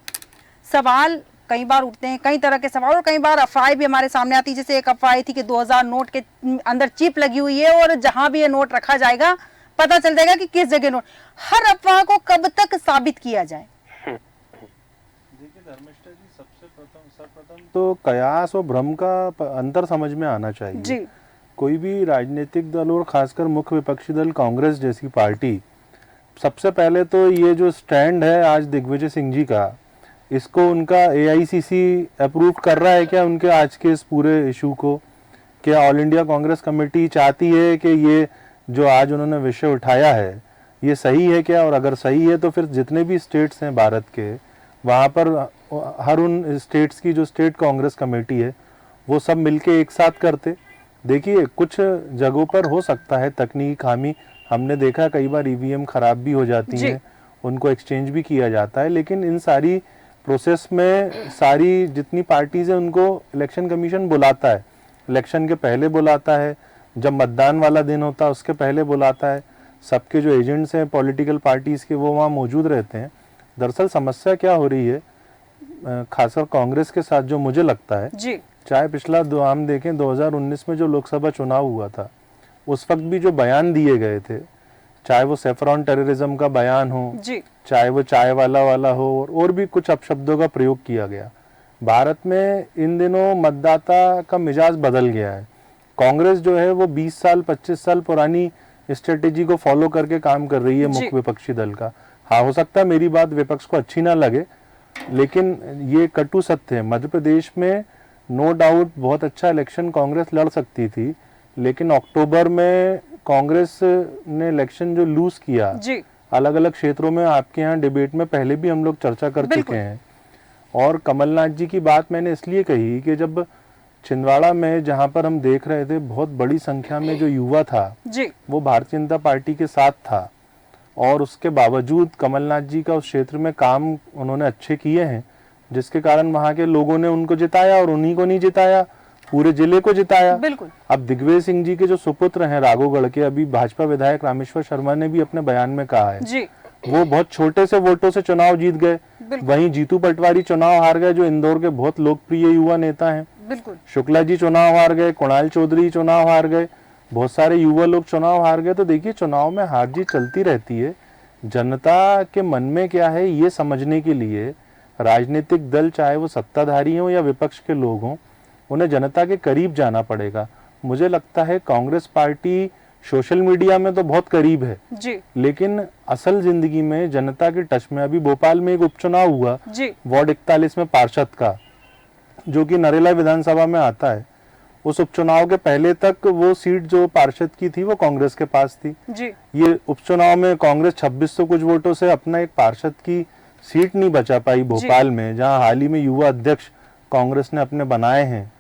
सवाल कई बार उठते हैं, कई तरह के सवाल, और कई बार अफवाहें भी हमारे सामने आती है। जैसे एक अफवाह थी कि 2000 नोट के अंदर चिप लगी हुई है और जहां भी ये नोट रखा जाएगा पता चल जाएगा कि किस जगह नोट। हर अफवाह को कब तक साबित किया जाए? धर्मिष्ठा जी, सर्वप्रथम तो कयास और भ्रम का अंतर समझ में आना चाहिए जी। कोई भी राजनीतिक दल और खासकर मुख्य विपक्षी दल कांग्रेस जैसी पार्टी, सबसे पहले तो ये जो स्टैंड है आज दिग्विजय सिंह जी का, इसको उनका AICC अप्रूव कर रहा है क्या उनके आज के इस पूरे इशू को? क्या ऑल इंडिया कांग्रेस कमेटी चाहती है कि ये जो आज उन्होंने विषय उठाया है ये सही है क्या? और अगर सही है तो फिर जितने भी स्टेट्स हैं भारत के, वहाँ पर हर उन स्टेट्स की जो स्टेट कांग्रेस कमेटी है वो सब मिलके एक साथ करते। देखिए कुछ जगहों पर हो सकता है तकनीकी खामी, हमने देखा कई बार EVM खराब भी हो जाती हैं, उनको एक्सचेंज भी किया जाता है, लेकिन इन सारी प्रोसेस में सारी जितनी पार्टीज हैं उनको इलेक्शन कमीशन बुलाता है, इलेक्शन के पहले बुलाता है, जब मतदान वाला दिन होता है उसके पहले बुलाता है। सबके जो एजेंट्स हैं पॉलिटिकल पार्टीज के वो वहाँ मौजूद रहते हैं। दरअसल समस्या क्या हो रही है खासकर कांग्रेस के साथ, जो मुझे लगता है जी, चाहे पिछला हम देखें 2019 में जो लोकसभा चुनाव हुआ था उस वक्त भी जो बयान दिए गए थे, चाहे वो सेफ्रॉन टेररिज्म का बयान हो जी, चाहे वो चाय वाला हो और भी कुछ अपशब्दों का प्रयोग किया गया। भारत में इन दिनों मतदाता का मिजाज बदल गया है। कांग्रेस जो है वो 20 साल 25 साल पुरानी स्ट्रेटेजी को फॉलो करके काम कर रही है मुख्य विपक्षी दल का। हाँ, हो सकता है मेरी बात विपक्ष को अच्छी ना लगे, लेकिन ये कटु सत्य है। मध्य प्रदेश में नो डाउट बहुत अच्छा इलेक्शन कांग्रेस लड़ सकती थी, लेकिन अक्टूबर में कांग्रेस ने इलेक्शन जो लूज किया जी अलग अलग क्षेत्रों में, आपके यहाँ डिबेट में पहले भी हम लोग चर्चा कर चुके हैं। और कमलनाथ जी की बात मैंने इसलिए कही कि जब छिंदवाड़ा में जहां पर हम देख रहे थे बहुत बड़ी संख्या में जो युवा था जी वो भारतीय जनता पार्टी के साथ था, और उसके बावजूद कमलनाथ जी का उस क्षेत्र में काम उन्होंने अच्छे किए हैं, जिसके कारण वहां के लोगों ने उनको जिताया, और उन्हीं को नहीं जिताया, पूरे जिले को जिताया। बिल्कुल। अब दिग्विजय सिंह जी के जो सुपुत्र हैं राघोगढ़ के, अभी भाजपा विधायक रामेश्वर शर्मा ने भी अपने बयान में कहा है जी वो बहुत छोटे से वोटों से चुनाव जीत गए। वहीं जीतू पटवारी चुनाव हार गए, जो इंदौर के बहुत लोकप्रिय युवा नेता हैं। बिल्कुल। शुक्ला जी चुनाव हार गए, कुणाल चौधरी चुनाव हार गए, बहुत सारे युवा लोग चुनाव हार गए। तो देखिए चुनाव में हार जीत चलती रहती है। जनता के मन में क्या है ये समझने के लिए राजनीतिक दल, चाहे वो सत्ताधारी हो या विपक्ष के लोग हों, उन्हें जनता के करीब जाना पड़ेगा। मुझे लगता है कांग्रेस पार्टी सोशल मीडिया में तो बहुत करीब है जी, लेकिन असल जिंदगी में जनता के टच में। अभी भोपाल में एक उपचुनाव हुआ जी वार्ड 41 में पार्षद का, जो कि नरेला विधानसभा में आता है। उस उपचुनाव के पहले तक वो सीट जो पार्षद की थी वो कांग्रेस के पास थी जी। ये उपचुनाव में कांग्रेस 2600 कुछ वोटों से अपना एक पार्षद की सीट नहीं बचा पाई भोपाल में, जहां हाल ही में युवा अध्यक्ष कांग्रेस ने अपने बनाए हैं।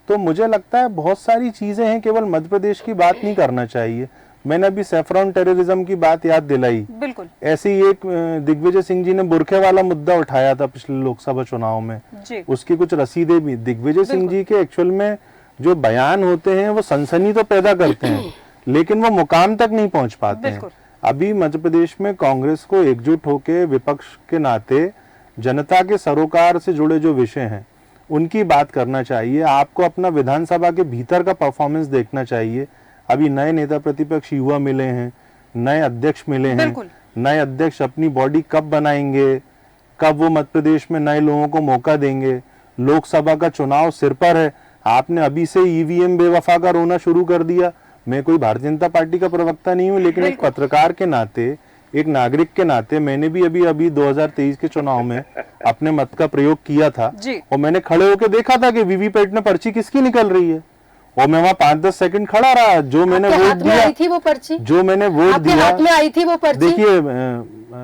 तो मुझे लगता है बहुत सारी चीजें हैं, केवल मध्य प्रदेश की बात नहीं करना चाहिए। मैंने अभी सैफरॉन टेररिज्म की बात याद दिलाई, बिल्कुल। ऐसे ही एक दिग्विजय सिंह जी ने बुरखे वाला मुद्दा उठाया था पिछले लोकसभा चुनाव में जी। उसकी कुछ रसीदें भी। दिग्विजय सिंह जी के एक्चुअल में जो बयान होते हैं वो सनसनी तो पैदा करते हैं लेकिन वो मुकाम तक नहीं पहुंच पाते हैं। अभी मध्य प्रदेश में कांग्रेस को एकजुट होकर विपक्ष के नाते जनता के सरोकार से जुड़े जो विषय हैं उनकी बात करना चाहिए। आपको अपना विधानसभा के भीतर का परफॉर्मेंस देखना चाहिए। अभी नए नेता प्रतिपक्ष युवा मिले हैं, नए अध्यक्ष मिले हैं, नए अध्यक्ष अपनी बॉडी कब बनाएंगे, कब वो मध्य प्रदेश में नए लोगों को मौका देंगे। लोकसभा का चुनाव सिर पर है, आपने अभी से ईवीएम बेवफा का रोना शुरू कर दिया। मैं कोई भारतीय जनता पार्टी का प्रवक्ता नहीं हूं, लेकिन एक पत्रकार के नाते, एक नागरिक के नाते मैंने भी अभी 2023 के चुनाव में अपने मत का प्रयोग किया था और मैंने खड़े होकर देखा था कि वीवीपैट में पर्ची किसकी निकल रही है, और मैं वहां 5-10 सेकंड खड़ा रहा। जो मैंने वोट दिया थी वो पर्ची, जो मैंने वोट दिया हाथ में आई थी वो पर्ची। देखिए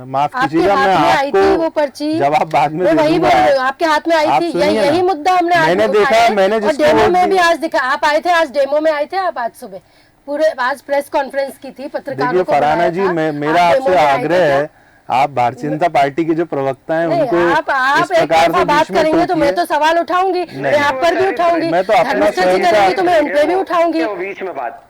माफ कीजिएगा, मैं आपको जवाब बाद में वही आपके हाथ में आई थी, यही मुद्दा मैंने देखा। मैंने डेमो में भी आज दिखा, आप आए थे, आज डेमो में आए थे आप, आज सुबह पूरे आज प्रेस कॉन्फ्रेंस की थी पत्रकारों को। फरहाना जी, मेरा आपसे आग्रह है, आप भारतीय जनता पार्टी के जो प्रवक्ता हैं उनको आप एक तरफा बात करेंगे तो मैं तो सवाल उठाऊंगी, मैं आप पर भी उठाऊंगी, मैं तो अपना करेंगे तो मैं उन पे भी उठाऊंगी, बीच में बात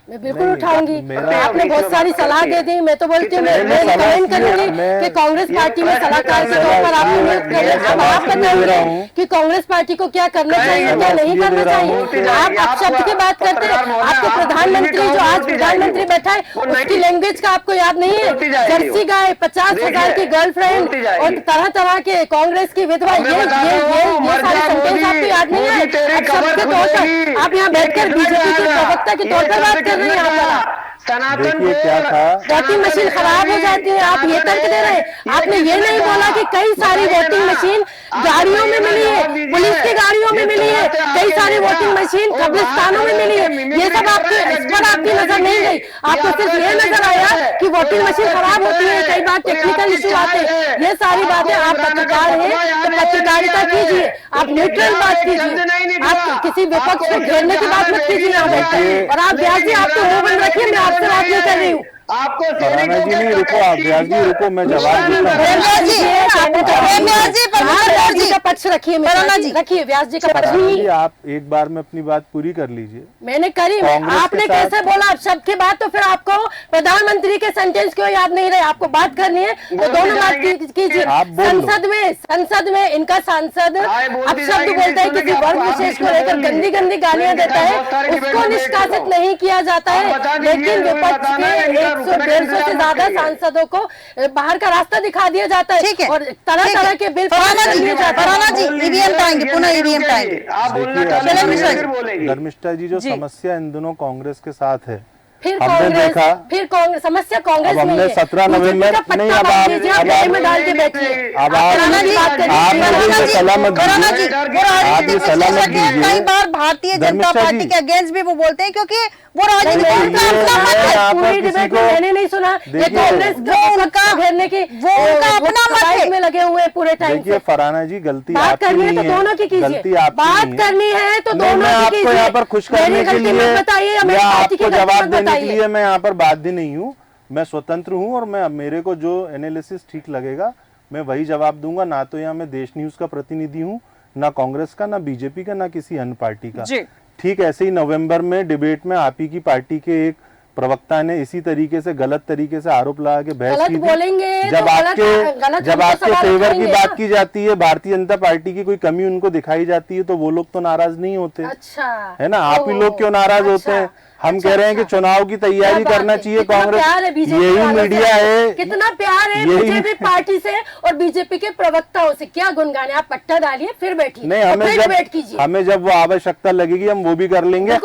मैं बिल्कुल उठाऊंगी। आपने बहुत सारी सलाह दे दी, मैं तो बोलती हूँ मैं कमेंट करूंगी कि कांग्रेस पार्टी में सलाहकार के तौर पर आप बताइए कि कांग्रेस पार्टी को क्या करना चाहिए, क्या नहीं करना चाहिए। आप शब्द की बात करते हैं, आपके प्रधानमंत्री जो आज प्रधानमंत्री बैठा है उसकी लैंग्वेज का आपको याद नहीं है। जर्सी गाय, 50,000 की गर्लफ्रेंड और तरह तरह के कांग्रेस की विधवा, ये सारे सेंटेंस आपको याद नहीं है। अब सबके तौर पर आप यहाँ बैठकर बीजेपी के प्रवक्ता के तौर पर बात कर रहे हैं। देखिए क्या था, वोटिंग मशीन खराब हो जाती है, आप ये तर्क दे रहे हैं। आपने ये नहीं बोला कि कई सारी वोटिंग मशीन गाड़ियों में मिली है, पुलिस की गाड़ियों में मिली है, कई सारी वोटिंग मशीन कब्रिस्तानों में मिली है। ये सब इस पर आपकी नजर नहीं गई, आपको सिर्फ ये नजर आया कि वोटिंग मशीन खराब होती है, कई बार टेक्निकल इशू आते हैं। ये सारी बातें, आप पत्रकार हैं तो पत्रकारिता कीजिए, आप न्यूट्रल बात कीजिए, आप किसी विपक्ष को घेरने की बात मत कीजिए यहाँ बैठकर। और आप व्यास जी, आप तो मुंह बंद रखिए, मैं आपसे बात नहीं कर रही हूँ। आपको फरहाना जी नहीं, रुको आप, व्यास जी रुको, मैं जवाब देता हूँ। का पक्ष रखिए, रखिए व्यास जी का पक्ष। आप एक बार में अपनी बात पूरी कर लीजिए। मैंने करी, आपने कैसे बोला शब्द के बाद, तो फिर आपको प्रधानमंत्री के सेंटेंस क्यों याद नहीं रहे? आपको बात करनी है तो दोनों बात कीजिए। संसद में इनका सांसद अब शब्द बोलता है, किसी वर्ग विशेष को लेकर गंदी गंदी गालियां देता है, उसको निष्कासित नहीं किया जाता है। लेकिन विपक्ष के 100-150 से ज्यादा सांसदों को बाहर का रास्ता दिखा दिया जाता है और तरह तरह के बिल ईवीएम पाएंगे, पुनः ईवीएम पाएंगे। धर्मिष्ठा जी, जो समस्या इन दोनों कांग्रेस के साथ है, फिर कांग्रेस समस्या कांग्रेस में है। 17 नवंबर नहीं, अब आप में डाल के बैठिए। अब आप सलामत कई बार भारतीय जनता पार्टी के अगेंस्ट भी वो बोलते हैं, क्योंकि वो राजनीतिक आप पूरी डिबेट में मैंने नहीं सुना ये कांग्रेस घेरने की वो उनका अपना मत है में लगे हुए हैं पूरे टाइम देखिए फरहाना जी, गलती बात आपकी करनी है नहीं तो दोनों की कीजिए, गलती आपकी बात नहीं करनी है तो नहीं, दोनों मैं की आपको कीजिए। यहाँ पर खुश करने के लिए बताइए या आपको जवाब देने के लिए मैं यहाँ पर बाध्य नहीं हूँ। मैं स्वतंत्र हूँ और मैं मेरे को जो एनालिसिस ठीक लगेगा मैं वही जवाब दूंगा। ना तो यहाँ मैं देश न्यूज का प्रतिनिधि हूँ, ना कांग्रेस का, ना बीजेपी का, ना किसी अन्य पार्टी का। ठीक ऐसे ही नवंबर में डिबेट में आप ही की पार्टी के एक प्रवक्ता ने इसी तरीके से गलत तरीके से आरोप लगा के बहस की थी। जब आपके फेवर की बात की जाती है, भारतीय जनता पार्टी की कोई कमी उनको दिखाई जाती है तो वो लोग तो नाराज नहीं होते। अच्छा, है ना, आप ही लोग क्यों नाराज होते हैं? हम कह रहे हैं कि चुनाव की तैयारी करना चाहिए कांग्रेस। यही मीडिया है, कितना प्यार है बीजेपी पार्टी से और बीजेपी के प्रवक्ताओं से। क्या गुनगान है, आप पट्टा डालिए फिर बैठिए। नहीं, हमें जब वो आवश्यकता लगेगी हम वो भी कर लेंगे। आप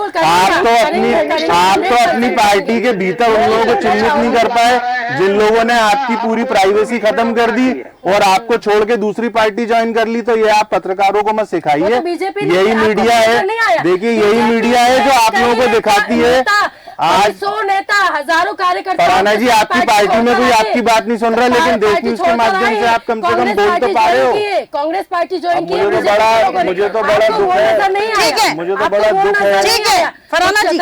तो अपनी पार्टी के भीतर उन लोगों को चिन्हित नहीं कर पाए जिन लोगों ने आपकी पूरी प्राइवेसी खत्म कर दी और आपको छोड़ के दूसरी पार्टी ज्वाइन कर ली। तो ये आप पत्रकारों को मत सिखाइए। यही मीडिया है, देखिए यही मीडिया है जो आप लोगों को दिखाती है। आज 100 नेता, हजारों कार्यकर्ता। फरहाना जी, आपकी पार्टी में कोई आपकी बात नहीं सुन रहा, लेकिन देश न्यूज के माध्यम से आप कम से कम बोल तो पा रहे हो। कांग्रेस पार्टी ज्वाइन की, मुझे तो बड़ा दुख है। मुझे तो बड़ा दुख है। ठीक है फरहाना जी,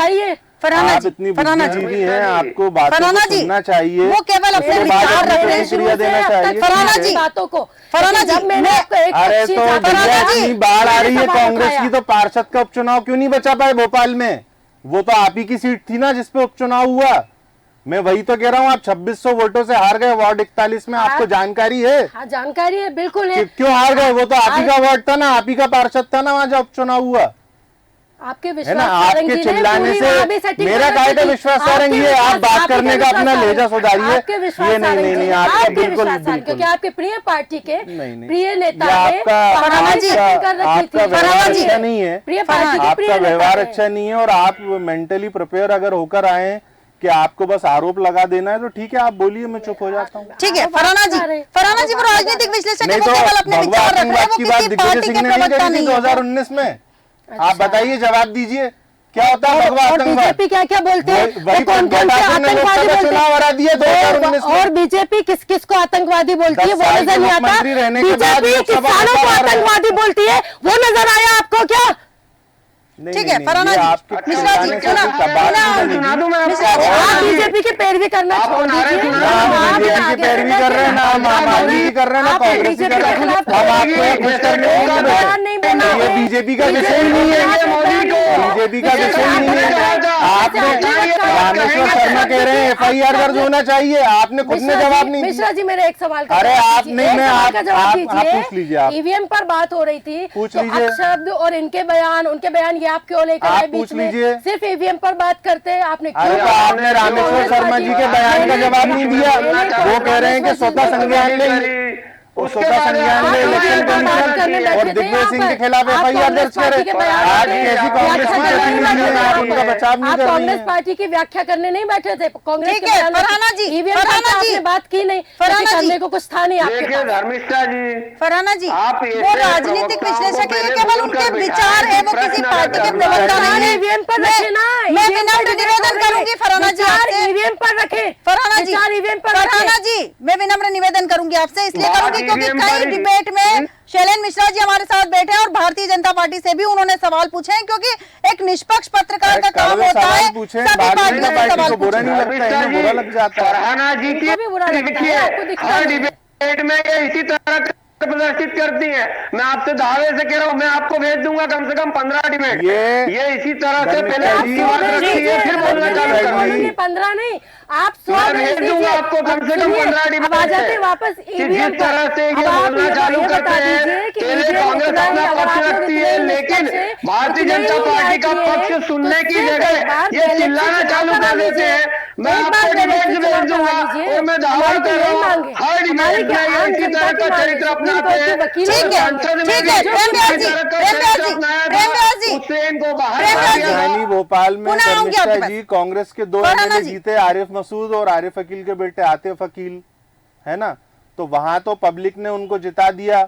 फरहाना आप इतनी बुद्धिजीवी हैं, आपको बातों को सुनना चाहिए। वो केवल अपने विचार रख रहे हैं, प्रतिक्रिया देना चाहिए। फरहाना जी, बातों को फरहाना जी, अरे तो इतनी बाढ़ आ रही है कांग्रेस की, तो पार्षद का उपचुनाव क्यों नहीं बचा पाए भोपाल में? वो तो आप ही की सीट थी ना जिसपे उपचुनाव हुआ। मैं वही तो कह रहा हूँ, आप 2600 वोटों से हार गए वार्ड 41 में। आपको जानकारी है? हाँ, जानकारी है, बिल्कुल है। क्यों हार गए? वो तो आप ही का वार्ड था ना, आप ही का पार्षद था ना वहाँ जब उपचुनाव हुआ। आपके है ना, आपके चिल्लाने से मेरा काय का विश्वास करेंगे। आप बात करने का अपना लहजा सुधारिए। ये नहीं, आपका बिल्कुल क्योंकि आपके प्रिय पार्टी के प्रिय नेता आपका व्यवहार अच्छा नहीं है, आपका व्यवहार अच्छा नहीं है। और आप मेंटली प्रिपेयर अगर होकर आए कि आपको बस आरोप लगा देना है तो ठीक है, आप बोलिए, मैं चुप हो जाता हूँ। ठीक है फरहाना जी, वो राजनीतिक विश्लेषक है, वो केवल अपने विचार रख रहे हैं, वो किसी पार्टी के प्रवक्ता नहीं है। 2019 में आप बताइए, जवाब दीजिए, क्या होता है भगवा आतंकवाद? बीजेपी क्या बोलते हैं? चुनाव हरा दिया 2019 में। और बीजेपी किस किस को आतंकवादी बोलती है वो नजर नहीं आता। बीजेपी किसानों को आतंकवादी बोलती है वो नजर आया आपको क्या? ठीक है फरहाना जी, मिश्रा जी, मिश्रा जी, आप बीजेपी की पैरवी करना छोड़ दीजिए। बीजेपी की पैरवी कर रहे हैं ना, हम आम आदमी की कर रहे हैं ना, कांग्रेस की कर रहे हैं। हम आपको ये खुश करने ये बीजेपी का विषय ही नहीं है, बीजेपी का विषय ही नहीं है। आपने रामेश्वर शर्मा कह रहे हैं FIR दर्ज होना चाहिए, आपने खुद ने जवाब नहीं। मिश्रा जी, मेरे एक सवाल का अरे आप नहीं, मैं आप पूछ लीजिए। आप ईवीएम पर बात हो रही थी, पूछ लीजिए। शब्द और इनके बयान ये आप क्यों लेकर आए बीच में? सिर्फ ईवीएम पर बात करते हैं, आपने क्यों? आपने रामेश्वर शर्मा जी के बयान का जवाब नहीं दिया। वो कह रहे हैं कि स्वतः संज्ञान ले, इलेक्शन कमीशन और दिग्विजय सिंह के खिलाफ FIR दर्ज करे। आज कैसी कांग्रेस की प्रतिनिधि है, आप उनका बचाव नहीं कर रही हैं। कांग्रेस पार्टी की व्याख्या करने नहीं बैठे थे कांग्रेस के बयान में। फरहाना जी, ईवीएम पर आपने बात की नहीं, करने को कुछ था नहीं आपके पास। धर्मिष्ठा जी, फरहाना जी, वो राजनीतिक विश्लेषक है, ये केवल उनके विचार है, वो किसी पार्टी के प्रवक्ता नहीं है। ईवीएम पर रखे ना, मैं विनम्र निवेदन करूंगी फरहाना जी आपसे। ईवीएम पर रखे फरहाना जी, फरहाना जी, मैं विनम्र निवेदन करूंगी आपसे, इसलिए करूंगी क्योंकि कई डिबेट में शैलेंद्र मिश्रा जी हमारे साथ बैठे हैं और भारतीय जनता पार्टी से भी उन्होंने सवाल पूछे हैं, क्योंकि एक निष्पक्ष पत्रकार का काम होता है सभी पार्टियों से सवाल बुरा नहीं लगता है, बुरा लग जाता है। फरहाना जी की हर डिबेट में ये इसी तरह प्रदर्शित करती है। मैं आपसे दावे से कह रहा हूँ, मैं आपको भेज दूंगा कम से कम 15 डिबेट। ये इसी तरह से पहले आपकी बात रखी है, फिर बोलना चालू करेंगे। 15 नहीं, आप 100 भेज दूंगा आपको कम से कम 15 डिबेट। आ जाते वापस जिस तरह से ये बोलना चालू करते हैं, पहले कांग्रेस अपना पक्ष रखती है, लेकिन भारतीय जनता पार्टी का पक्ष सुनने की जगह ये चिल्लाना चालू कर देते हैं। मैं आपको डिबेट भेज दूंगा और मैं दावा कर रहा हूँ हर डिबेट में ये इसी तरह का चरित्र अपनाते हैं। ठीक है, ठीक है, प्रेमव्यास जी, उससे इनको बाहर राजधानी भोपाल में धर्मिष्ठा जी कांग्रेस के 2 MLA जीते, आरिफ मसूद और आरिफ अकील के बेटे आतिफ अकील, है ना। तो वहां तो पब्लिक ने उनको जिता दिया,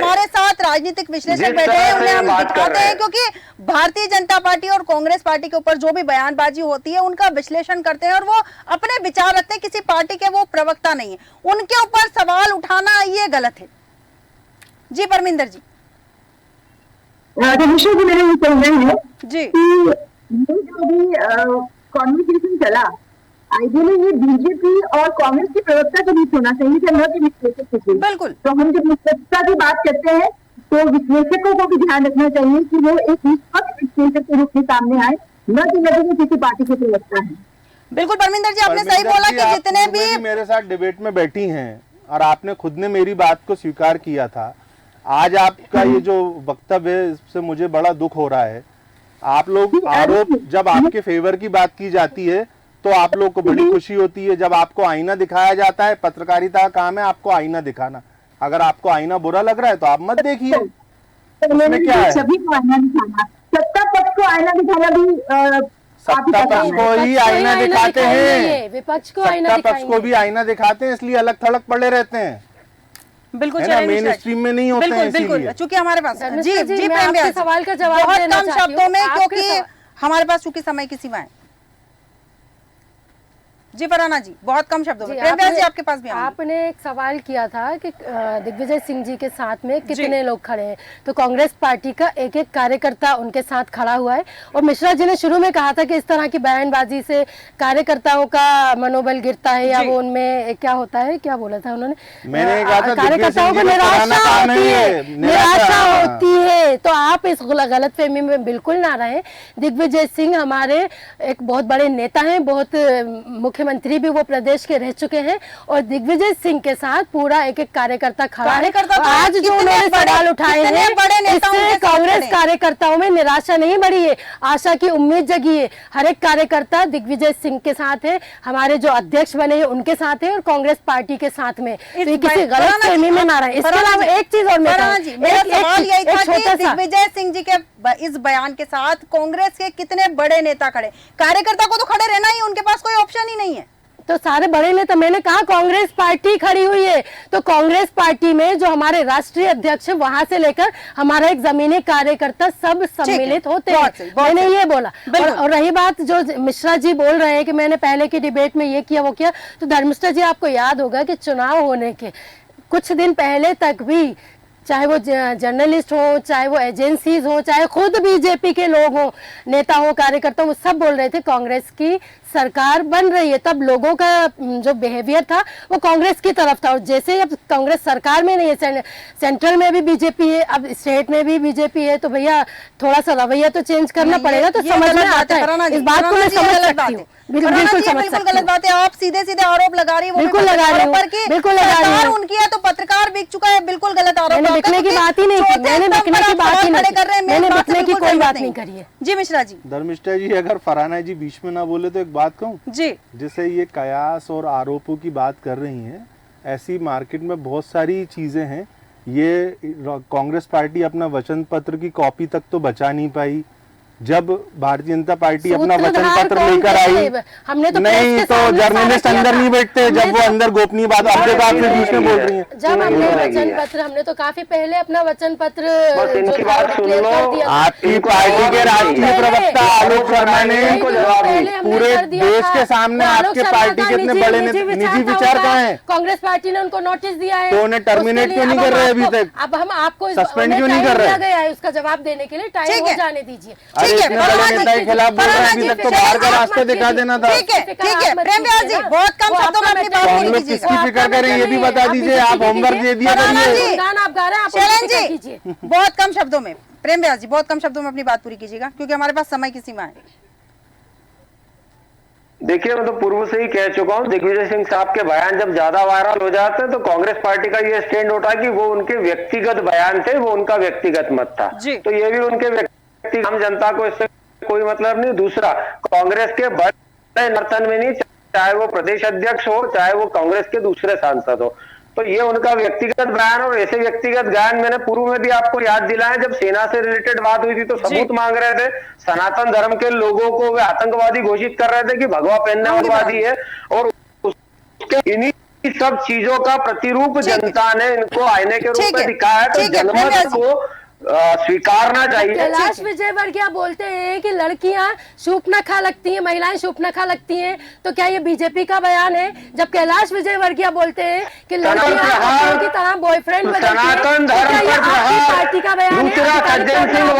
हमारे साथ राजनीतिक विश्लेषक जिस बैठे तरह हैं से उन्हें हम बात कर दिखाते रहे हैं, हैं। क्योंकि भारतीय जनता पार्टी और कांग्रेस पार्टी के ऊपर जो भी बयानबाजी होती है उनका विश्लेषण करते हैं और वो अपने विचार रखते हैं, किसी पार्टी के वो प्रवक्ता नहीं है। उनके ऊपर सवाल उठाना ये गलत है। जी परमिंदर जी। रमेशा जी, मेरा ये कहना है जी कि ये जो भी कॉन्वर्सेशन चला, आइडियली ये बीजेपी और कांग्रेस के प्रवक्ता के बीच होना चाहिए, न कि विश्लेषक के बीच। बिल्कुल। तो हम जब निष्पक्षता की बात करते हैं तो विश्लेषकों को भी ध्यान रखना चाहिए कि वो एक निष्पक्ष विश्लेषक के रूप में सामने आए, न कि वो किसी पार्टी के प्रवक्ता है। बिल्कुल परमिंदर जी, आपने सही परमिंदर बोला जी, कि आप जितने पूर्व में भी मेरे साथ डिबेट में बैठी हैं और आपने खुद ने मेरी बात को स्वीकार किया था। आज आपका ये जो वक्तव्य है इससे मुझे बड़ा दुख हो रहा है। आप लोग आरोप, जब आपके फेवर की बात की जाती है तो आप लोग को बड़ी खुशी होती है, जब आपको आईना दिखाया जाता है, पत्रकारिता का काम है आपको आईना दिखाना। अगर आपको आईना बुरा लग रहा है तो आप मत देखिए, उसमें क्या है। सभी को आईना दिखाना, सत्ता पक्ष को आईना दिखाना भी सत्ता पक्ष को ही आईना दिखाते हैं, विपक्ष को आईना सत्ता पक्ष को भी आईना दिखाते हैं, इसलिए अलग थलग पड़े रहते हैं। बिल्कुल है ना, चलिए मेन मिश्रा जी। स्ट्रीम में नहीं होते हैं बिल्कुल बिल्कुल, इसीलिए। चूंकि हमारे पास धर्मेश जी जी, जी मैं प्रेम आपके व्यास, सवाल का जवाब बहुत देना कम चाहती हूँ। शब्दों में, आपके क्योंकि हमारे पास चूंकि समय की सीमा है। जी फरहाना जी, बहुत कम शब्दों में। प्रेम व्यास जी, आपके पास भी आऊंगी। आपने एक सवाल किया था कि दिग्विजय सिंह जी के साथ में कितने लोग खड़े हैं, तो कांग्रेस पार्टी का एक एक कार्यकर्ता उनके साथ खड़ा हुआ है। और मिश्रा जी ने शुरू में कहा था कि इस तरह की बयानबाजी से कार्यकर्ताओं का मनोबल गिरता है या वो उनमें क्या होता है, क्या बोला था उन्होंने, मैंने कहा था कार्यकर्ताओं को निराशा होती है। तो आप इस गलतफहमी में बिल्कुल ना रहे। दिग्विजय सिंह हमारे एक बहुत बड़े नेता हैं, बहुत मुख्यमंत्री भी वो प्रदेश के रह चुके हैं, और दिग्विजय सिंह के साथ पूरा एक एक कार्यकर्ता खड़ा है। आज जो उन्होंने सवाल उठाए हैं, इससे कांग्रेस कार्यकर्ताओं में निराशा नहीं बढ़ी है, आशा की उम्मीद जगी है। हर एक कार्यकर्ता दिग्विजय सिंह के साथ है, हमारे जो अध्यक्ष बने हैं उनके साथ है, और कांग्रेस पार्टी के साथ में। तो किसी गलतफहमी में ना रहे। इसके अलावा एक चीज और दिग्विजय सिंह जी के इस बयान के साथ कांग्रेस के कितने बड़े नेता खड़े, कार्यकर्ता को तो खड़े रहना ही, उनके पास कोई ऑप्शन ही नहीं है। तो सारे बड़े नेता, मैंने कहा कांग्रेस पार्टी खड़ी हुई है, तो कांग्रेस पार्टी में जो हमारे राष्ट्रीय अध्यक्ष है वहां से लेकर हमारा एक जमीनी कार्यकर्ता सब सम्मिलित होते हैं। मैंने ये बोला। और रही बात जो मिश्रा जी बोल रहे हैं कि मैंने पहले की डिबेट में ये किया वो किया, तो धर्मिष्ठा जी आपको याद होगा कि चुनाव होने के कुछ दिन पहले तक भी चाहे वो जर्नलिस्ट हो, चाहे वो एजेंसीज हो, चाहे खुद बीजेपी के लोग हो, नेता हो, कार्यकर्ता हो, वो सब बोल रहे थे कांग्रेस की सरकार बन रही है। तब लोगों का जो बिहेवियर था वो कांग्रेस की तरफ था। और जैसे अब कांग्रेस सरकार में नहीं है, सेंट्रल में भी बीजेपी है, अब स्टेट में भी बीजेपी है, तो भैया थोड़ा सा रवैया तो चेंज करना पड़ेगा। तो समझ में आता है, इस बात को मैं समझ सकती हूँ। बिल्कुल गलत बात है। आप सीधे सीधे आरोप लगा रही है, बिल्कुल लगा रही हूँ, बिल्कुल लगा रही हूँ। उनकी है तो पत्रकार बिक चुका है, बिल्कुल गलत आरोप। मैंने बिकने की बात ही नहीं की, मैंने बिकने की बात ही नहीं की, मैंने बिकने की कोई बात नहीं करी है। जी मिश्रा जी। धर्मिष्ठा जी, अगर फरहाना जी बीच में ना बोले तो एक बात कहूँ जी, जैसे ये कयास और आरोपों की बात कर रही हैं, ऐसी मार्केट में बहुत सारी चीजें हैं। ये कांग्रेस पार्टी अपना वचन पत्र की कॉपी तक तो बचा नहीं पाई। जब भारतीय जनता पार्टी अपना वचन पत्र लेकर आई, हमने तो नहीं तो जर्नलिस्ट अंदर नहीं बैठते, जब वो अंदर गोपनीय बात आपके बात में बीच में बोल रही है। जब हमने वचन पत्र, हमने तो काफी पहले अपना वचन पत्र आपकी पार्टी के राष्ट्रीय प्रवक्ता आलोक शर्मा ने पूरे देश के सामने आपके पार्टी के इतने बड़े निजी विचार कहाँ हैं? कांग्रेस पार्टी ने उनको नोटिस दिया है, तो उन्हें टर्मिनेट क्यों नहीं कर रहे अभी तक? अब हम आपको सस्पेंड क्यों नहीं कर रहे? गया है उसका जवाब देने के लिए, टाइम हो जाने दीजिए। इतने बड़े नेता के खिलाफ बोल रहे हैं, अभी तक तो बाहर का रास्ता दिखा देना था। ठीक है प्रेम व्यास जी, बहुत कम शब्दों में अपनी बात हम पूरी लोग कीजिए। किसकी फिक्र करें ये भी बता दीजिए। आप होमवर्क दे दिया करिए। आप गा रहे हैं, आप शैलेंद्र फिक्र जी, कीजिए। बहुत कम शब्दों में, प्रेम व्यास जी बहुत कम शब्दों में अपनी बात पूरी कीजिएगा, क्योंकि हमारे पास समय की सीमा है। देखिए, मैं तो पूर्व से ही कह चुका हूं, दिग्विजय सिंह साहब के बयान जब ज्यादा वायरल हो जाते हैं तो कांग्रेस पार्टी का ये स्टैंड उठा कि वो उनके व्यक्तिगत बयान थे, वो उनका व्यक्तिगत मत था। तो ये भी उनके व्यक्ति, आम जनता को इससे कोई मतलब नहीं। दूसरा, कांग्रेस के बड़े समर्थन में नहीं, चाहे वो प्रदेश अध्यक्ष हो, चाहे वो कांग्रेस के दूसरे सांसद हो, तो ये उनका व्यक्तिगत बयान। और ऐसे व्यक्तिगत बयान मैंने पूर्व में भी आपको याद दिलाया, जब सेना से रिलेटेड बात हुई थी तो सबूत मांग रहे थे, सनातन धर्म के लोगों को वे आतंकवादी घोषित कर रहे थे कि भगवा पहनने उग्रवादी है, और इन्हीं सब चीजों का प्रतिरूप जनता ने इनको आईने के रूप में दिखाया। तो जनमत को स्वीकारना चाहिए। कैलाश विजयवर्गीय बोलते हैं कि लड़कियां शूर्पणखा लगती हैं, महिलाएं शूर्पणखा लगती हैं, तो क्या ये बीजेपी का बयान है? जब कैलाश विजयवर्गीय बोलते हैं कि लड़कियां की तरह बॉयफ्रेंड सनातन धर्म पर पार्टी का बयान है,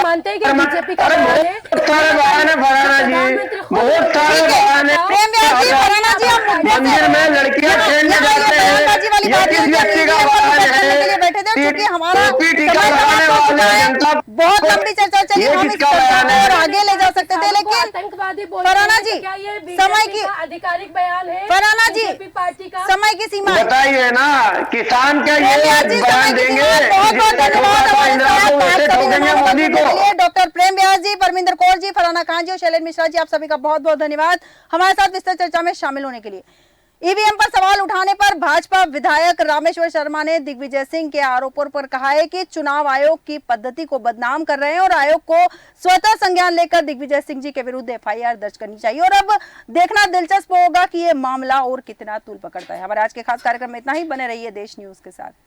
मानते हैं कि बीजेपी का बयान है? बहुत सारे बयान है फरहाना जी, बहुत सारे बयान है। मंदिर में लड़कियां खेलने जाते हैं, ये किस व्यक्ति का बयान है? क्योंकि हमारा टोपी टीका समय लगाने समाप्त हो चुका वाले है। जनता बहुत लंबी चर्चा चली, ये हम इस किसका चर्चा बयान को है? और आगे ले जा सकते थे, लेकिन आतंकवादी बोलते फरहाना हैं, जी, तो क्या ये समय बीजेपी की का आधिकारिक बयान है फरहाना जी, बीजेपी पार्टी का? समय की सीमा है। बताइए ना, किसान क्या ये प्रेम व्यास जी, बयान समय की देंगे सीमा है। बहुत बहुत जिसका धन्यवाद ठोका था हमारे इंदिरा साथ को, आप वैसे सभी ठोकेंगे मेहमानों मोदी को को। के लिए डॉक्टर प्रेम व्यास जी, परमिंदर कौर जी, फरहाना खान जी और शैलेंद्र मिश्रा जी, आप सभी का बहुत बहुत धन्यवाद हमारे साथ विस्तृत चर्चा में शामिल होने के लिए। ईवीएम पर सवाल उठाने पर भाजपा विधायक रामेश्वर शर्मा ने दिग्विजय सिंह के आरोपों पर कहा है कि चुनाव आयोग की पद्धति को बदनाम कर रहे हैं और आयोग को स्वतः संज्ञान लेकर दिग्विजय सिंह जी के विरुद्ध एफआईआर दर्ज करनी चाहिए। और अब देखना दिलचस्प होगा कि ये मामला और कितना तूल पकड़ता है। हमारे आज के खास कार्यक्रम में इतना ही, बने रहिए देश न्यूज के साथ।